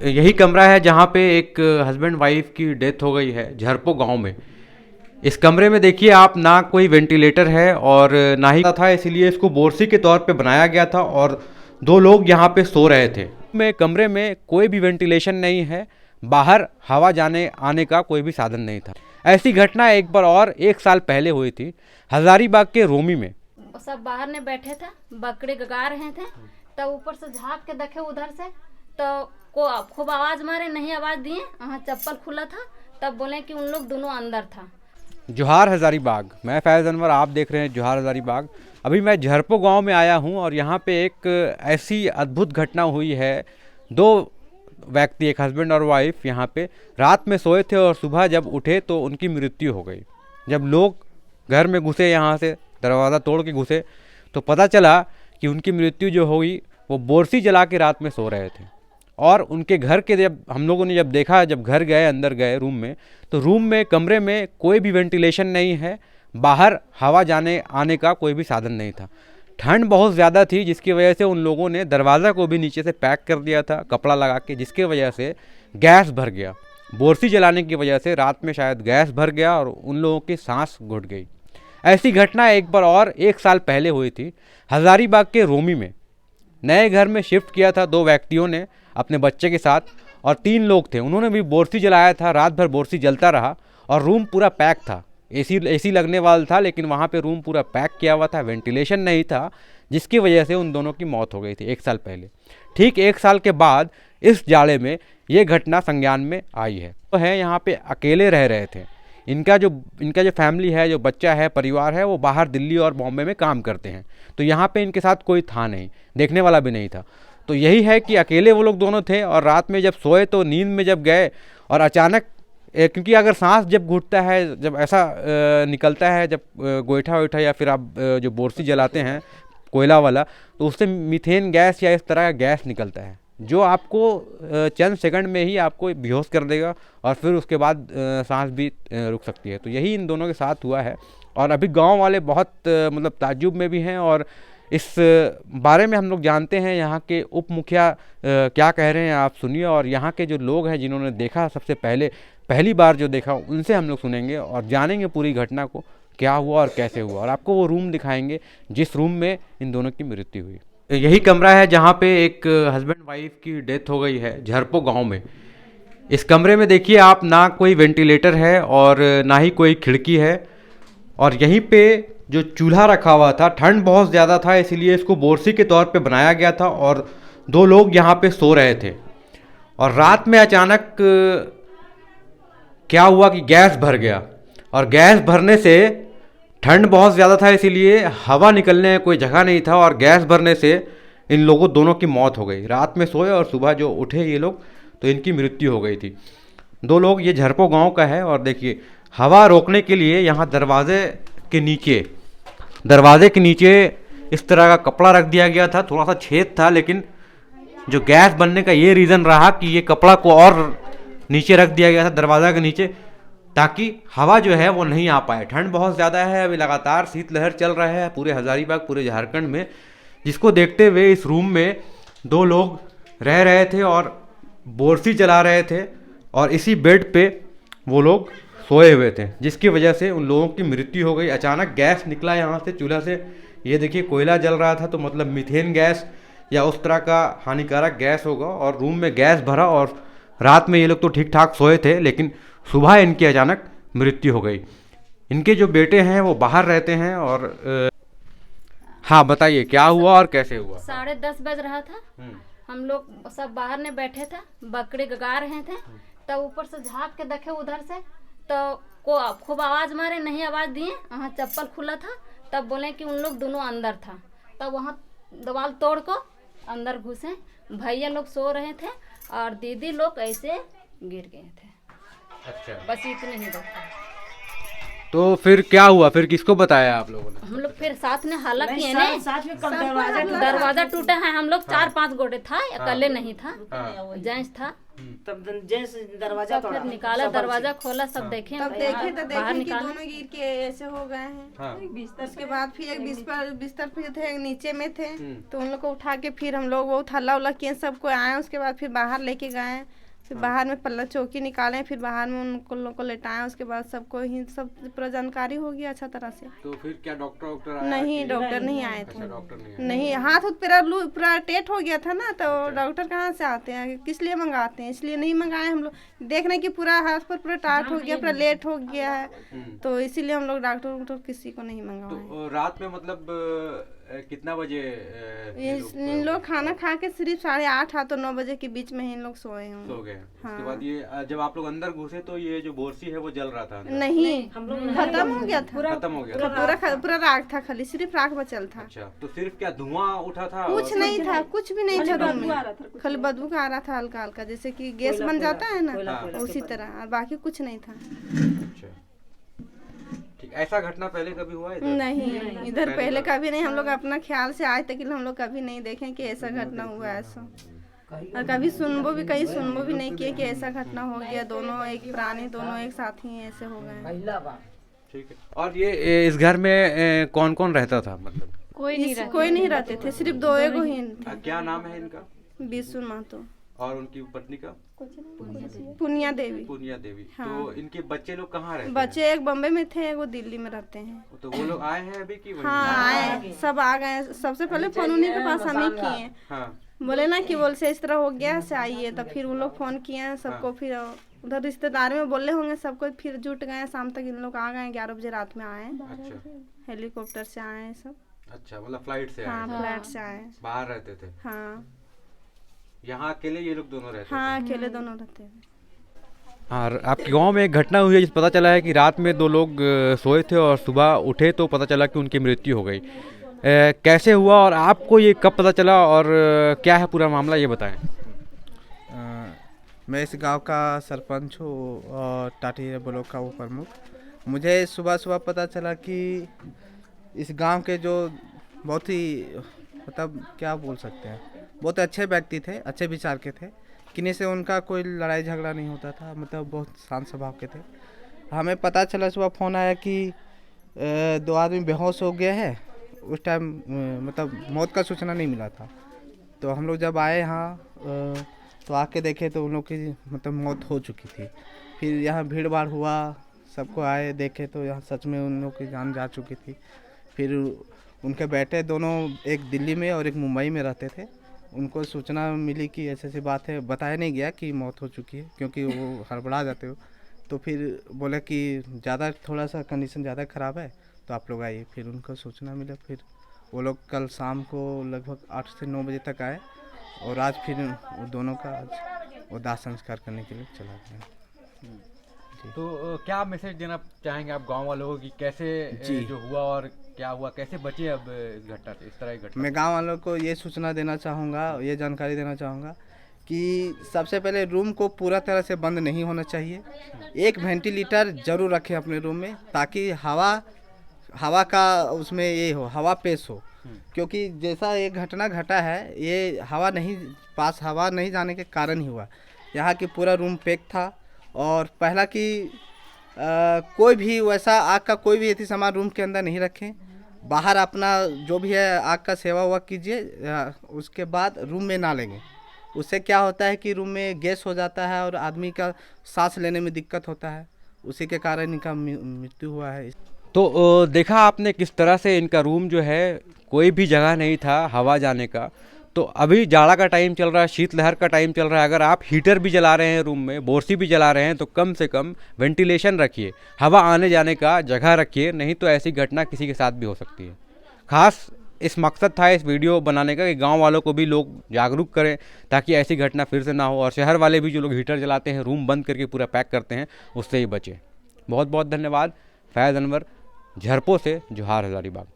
यही कमरा है जहाँ पे एक हस्बैंड वाइफ की डेथ हो गई है झरपो गांव में। इस कमरे में देखिए आप, ना कोई वेंटिलेटर है और ना ही था, इसीलिए इसको बोरसी के तौर पे बनाया गया था और दो लोग यहाँ पे सो रहे थे। में कमरे में कोई भी वेंटिलेशन नहीं है, बाहर हवा जाने आने का कोई भी साधन नहीं था। ऐसी घटना एक बार और 1 साल पहले हुई थी हजारीबाग के रोमी में। सब बाहर ने बैठे थे, बकरे गगा रहे थे, तब ऊपर से झाँक के देखे उधर से, तो को खूब आवाज मारे, नहीं आवाज दिए, वहाँ चप्पल खुला था, तब बोले कि उन लोग दोनों अंदर था। जोहार हजारीबाग, मैं फैज़ अनवर, आप देख रहे हैं जोहार हजारीबाग। अभी मैं झरपो गांव में आया हूं और यहां पे एक ऐसी अद्भुत घटना हुई है। दो व्यक्ति, एक हस्बैंड और वाइफ, यहां पे रात में सोए थे और सुबह जब उठे तो उनकी मृत्यु हो गई। जब लोग घर में घुसे, यहां से दरवाज़ा तोड़ के घुसे, तो पता चला कि उनकी मृत्यु जो हुई वो बोरसी जला के रात में सो रहे थे। और उनके घर के जब हम लोगों ने जब देखा, जब घर गए, अंदर गए रूम में, तो रूम में, कमरे में कोई भी वेंटिलेशन नहीं है, बाहर हवा जाने आने का कोई भी साधन नहीं था। ठंड बहुत ज़्यादा थी, जिसकी वजह से उन लोगों ने दरवाज़ा को भी नीचे से पैक कर दिया था कपड़ा लगा के, जिसके वजह से गैस भर गया। बोरसी जलाने की वजह से रात में शायद गैस भर गया और उन लोगों की सांस घुट गई। ऐसी घटना एक बार और 1 साल पहले हुई थी हजारीबाग के रोमी में। नए घर में शिफ्ट किया था दो व्यक्तियों ने अपने बच्चे के साथ, और 3 लोग थे। उन्होंने भी बोरसी जलाया था, रात भर बोरसी जलता रहा और रूम पूरा पैक था। एसी लगने वाला था, लेकिन वहाँ पे रूम पूरा पैक किया हुआ था, वेंटिलेशन नहीं था, जिसकी वजह से उन दोनों की मौत हो गई थी 1 साल पहले। ठीक 1 साल के बाद इस जाड़े में ये घटना संज्ञान में आई है। तो है यहाँ पे अकेले रह रहे थे। इनका जो फैमिली है, जो बच्चा है, परिवार है, वो बाहर दिल्ली और बॉम्बे में काम करते हैं। तो यहाँ पे इनके साथ कोई था नहीं, देखने वाला भी नहीं था। तो यही है कि अकेले वो लोग दोनों थे और रात में जब सोए तो नींद में जब गए और अचानक, क्योंकि अगर सांस जब घुटता है, जब ऐसा निकलता है, जब गोईठा वोईठा या फिर आप जो बोरसी जलाते हैं कोयला वाला, तो उससे मीथेन गैस या इस तरह का गैस निकलता है, जो आपको चंद सेकंड में ही आपको बेहोश कर देगा और फिर उसके बाद सांस भी रुक सकती है। तो यही इन दोनों के साथ हुआ है और अभी गांव वाले बहुत मतलब ताज्जुब में भी हैं। और इस बारे में हम लोग जानते हैं, यहाँ के उप मुखिया क्या कह रहे हैं, आप सुनिए। और यहाँ के जो लोग हैं जिन्होंने देखा सबसे पहली बार जो देखा, उनसे हम लोग सुनेंगे और जानेंगे पूरी घटना को, क्या हुआ और कैसे हुआ, और आपको वो रूम दिखाएंगे जिस रूम में इन दोनों की मृत्यु हुई। यही कमरा है जहाँ पे एक हस्बैंड वाइफ की डेथ हो गई है झरपो गांव में। इस कमरे में देखिए आप, ना कोई वेंटिलेटर है और ना ही कोई खिड़की है, और यहीं पे जो चूल्हा रखा हुआ था, ठंड बहुत ज़्यादा था, इसीलिए इसको बोरसी के तौर पे बनाया गया था और दो लोग यहाँ पे सो रहे थे। और रात में अचानक क्या हुआ कि गैस भर गया, और गैस भरने से, ठंड बहुत ज़्यादा था इसीलिए हवा निकलने कोई जगह नहीं था, और गैस भरने से इन लोगों दोनों की मौत हो गई। रात में सोए और सुबह जो उठे ये लोग, तो इनकी मृत्यु हो गई थी। दो लोग, ये झरपो गांव का है। और देखिए, हवा रोकने के लिए यहाँ दरवाजे के नीचे इस तरह का कपड़ा रख दिया गया था। थोड़ा सा छेद था, लेकिन जो गैस बनने का ये रीज़न रहा कि ये कपड़ा को और नीचे रख दिया गया था दरवाज़ा के नीचे, ताकि हवा जो है वो नहीं आ पाए। ठंड बहुत ज़्यादा है, अभी लगातार शीतलहर चल रहा है पूरे हजारीबाग, पूरे झारखंड में, जिसको देखते हुए इस रूम में दो लोग रह रहे थे और बोरसी जला रहे थे, और इसी बेड पे वो लोग सोए हुए थे, जिसकी वजह से उन लोगों की मृत्यु हो गई। अचानक गैस निकला यहाँ से, चूल्हा से। ये देखिए, कोयला जल रहा था, तो मतलब मीथेन गैस या उस तरह का हानिकारक गैस होगा, और रूम में गैस भरा। और रात में ये लोग तो ठीक ठाक सोए थे, लेकिन सुबह इनकी अचानक मृत्यु हो गई। इनके जो बेटे हैं वो बाहर रहते हैं। और हाँ, बताइए क्या हुआ और कैसे हुआ। 10:30 बज रहा था, हम लोग सब बाहर ने बैठे थे, बकरे गगा रहे थे, तब ऊपर से झाँक के देखे उधर से, तो को खूब आवाज मारे, नहीं आवाज दिए, वहाँ चप्पल खुला था, तब बोले कि उन लोग दोनों अंदर था। तब वहाँ दीवार तोड़ को अंदर घुसे, भैया लोग सो रहे थे और दीदी लोग ऐसे गिर गए थे। अच्छा, बस इतने ही देखा। तो फिर क्या हुआ, फिर किसको बताया आप लोगों ने? हम लोग फिर साथ में हल्ला किए ने, दरवाजा टूटा है, हम लोग 4-5 गोटे था, अकेले नहीं था, जेंट्स था। तब जेंट्स दरवाजा फिर निकाला, दरवाजा खोला, सब देखे, तब देखे तो बाहर देखे कि निकाला। दोनों गिर के ऐसे हो गए हैं। उसके बाद फिर एक बिस्तर पे थे, एक नीचे में थे, तो उन लोग को उठा के फिर हम लोग बहुत हल्ला उल्ला किए, सबको आए। उसके बाद फिर बाहर लेके गए, फिर बाहर में पल्ला चौकी निकाले, फिर बाहर में उनको लोग को लेटाए। उसके बाद सबको ही सब पूरा जानकारी हो गया अच्छा तरह से। तो फिर क्या डॉक्टर आया? नहीं, डॉक्टर नहीं आए थे। डॉक्टर नहीं नहीं, हाथ पूरा टेट हो गया था ना, तो डॉक्टर कहाँ से आते हैं, किस लिए मंगाते हैं, इसलिए नहीं मंगाए हम लोग। देख रहे कि पूरा हाथ पर पूरा टाट हो गया, पूरा लेट हो गया है, तो इसीलिए हम लोग डॉक्टर किसी को नहीं मंगवाए। तो रात में मतलब कितना बजे इन लोग खाना खा के सिर्फ 8:30 तो 9 बजे के बीच में ही इन लोग सोए हैं। सो गए? उसके बाद ये जब आप लोग अंदर घुसे तो ये जो बोरसी है वो जल रहा था अंदर? नहीं, खत्म हो गया था, खत्म हो गया था? पूरा राख था, खाली सिर्फ राख बचल था। अच्छा, तो सिर्फ क्या धुआं उठा था? कुछ नहीं था, कुछ भी नहीं था रूम में, खाली बदबू का आ रहा था हल्का हल्का, जैसे कि गैस बन जाता है ना, उसी तरह, और बाकी कुछ नहीं था। अच्छा, ठीक। ऐसा घटना पहले कभी हुआ है इधर? नहीं, इधर पहले कभी नहीं। हम लोग अपना ख्याल से आज तक हम लोग कभी नहीं देखे कि ऐसा घटना हुआ है ऐसा, और कभी सुनबो भी नहीं किए कि ऐसा घटना हो गया। दोनों एक प्राणी, दोनों एक साथ ही ऐसे हो गए। ठीक है। और ये इस घर में कौन कौन रहता था? मतलब कोई नहीं रहते थे, सिर्फ 2 एगो ही थे। क्या नाम है इनका? बिशु महतो और उनकी पत्नी का? पुनिया देवी। पुनिया देवी। हाँ। तो इनके बच्चे लोग कहाँ रहते बच्चे एक बम्बई में थे, एगो दिल्ली में रहते हैं। तो वो लोग आए हैं अभी कि वहीं? हाँ, आए, सब आ गए। सबसे पहले फोन उन्हीं के पास हम ही किए, हाँ। बोले ना कि बोल से इस तरह हो गया से आइए, तो फिर वो लोग फोन किए सबको। फिर उधर रिश्तेदार में बोले होंगे सबको, फिर जुट गए। शाम तक इन लोग आ गए, 11 बजे रात में आए। अच्छा, हेलीकॉप्टर से आए सब। अच्छा, मतलब फ्लाइट से हाँ, आए? फ्लाइट से आए। बाहर रहते थे? हाँ, यहाँ अकेले ये लोग दोनों रहते हाँ, अकेले दोनों रहते हैं। हाँ, आपके गांव में एक घटना हुई है जिस पता चला है कि रात में 2 लोग सोए थे और सुबह उठे तो पता चला कि उनकी मृत्यु हो गई। कैसे हुआ और आपको ये कब पता चला और क्या है पूरा मामला, ये बताएं। मैं इस गांव का सरपंच हूँ और टाटी ब्लॉक का वो प्रमुख। मुझे सुबह पता चला कि इस गांव के जो बहुत ही मतलब क्या बोल सकते हैं, बहुत अच्छे व्यक्ति थे, अच्छे विचार के थे, किन्हीं से उनका कोई लड़ाई झगड़ा नहीं होता था, मतलब बहुत शांत स्वभाव के थे। हमें पता चला, सुबह फ़ोन आया कि 2 आदमी बेहोश हो गए हैं। उस टाइम मतलब मौत का सूचना नहीं मिला था, तो हम लोग जब आए यहाँ तो आके देखे तो उन लोग की मतलब मौत हो चुकी थी। फिर यहाँ भीड़ भाड़ हुआ, सबको आए देखे तो यहाँ सच में उन लोग की जान जा चुकी थी। फिर उनके बेटे दोनों, एक दिल्ली में और एक मुंबई में रहते थे, उनको सूचना मिली कि ऐसी बात है। बताया नहीं गया कि मौत हो चुकी है, क्योंकि वो हड़बड़ा जाते हो। तो फिर बोले कि ज़्यादा थोड़ा सा कंडीशन ज़्यादा ख़राब है तो आप लोग आइए। फिर उनको सूचना मिला, फिर वो लोग कल शाम को लगभग 8 से 9 बजे तक आए और आज फिर वो दोनों का आज वो दाह संस्कार करने के लिए चला गया। तो क्या मैसेज देना चाहेंगे आप गांव वालों को कि कैसे जो हुआ और क्या हुआ, कैसे बचे अब इस घटना से, इस तरह की घटना? मैं गांव वालों को ये सूचना देना चाहूँगा, ये जानकारी देना चाहूँगा कि सबसे पहले रूम को पूरा तरह से बंद नहीं होना चाहिए। एक वेंटिलेटर ज़रूर रखें अपने रूम में, ताकि हवा का उसमें ये हो, हवा पेश हो। क्योंकि जैसा ये घटना घटा है, ये हवा नहीं जाने के कारण ही हुआ। यहाँ की पूरा रूम पैक था। और पहला कि कोई भी वैसा आग का कोई भी ऐसी सामान रूम के अंदर नहीं रखें। बाहर अपना जो भी है आग का सेवा हुआ कीजिए, उसके बाद रूम में ना लेंगे। उससे क्या होता है कि रूम में गैस हो जाता है और आदमी का सांस लेने में दिक्कत होता है, उसी के कारण इनका मृत्यु हुआ है। तो देखा आपने किस तरह से इनका रूम जो है, कोई भी जगह नहीं था हवा जाने का। तो अभी जाड़ा का टाइम चल रहा है, शीतलहर का टाइम चल रहा है, अगर आप हीटर भी जला रहे हैं रूम में, बोरसी भी जला रहे हैं, तो कम से कम वेंटिलेशन रखिए, हवा आने जाने का जगह रखिए, नहीं तो ऐसी घटना किसी के साथ भी हो सकती है। खास इस मकसद था इस वीडियो बनाने का कि गांव वालों को भी लोग जागरूक करें, ताकि ऐसी घटना फिर से ना हो, और शहर वाले भी जो लोग हीटर जलाते हैं, रूम बंद करके पूरा पैक करते हैं, उससे ही बचें। बहुत बहुत धन्यवाद। फैज़ अनवर, झरपो से जोहार हज़ारीबाग।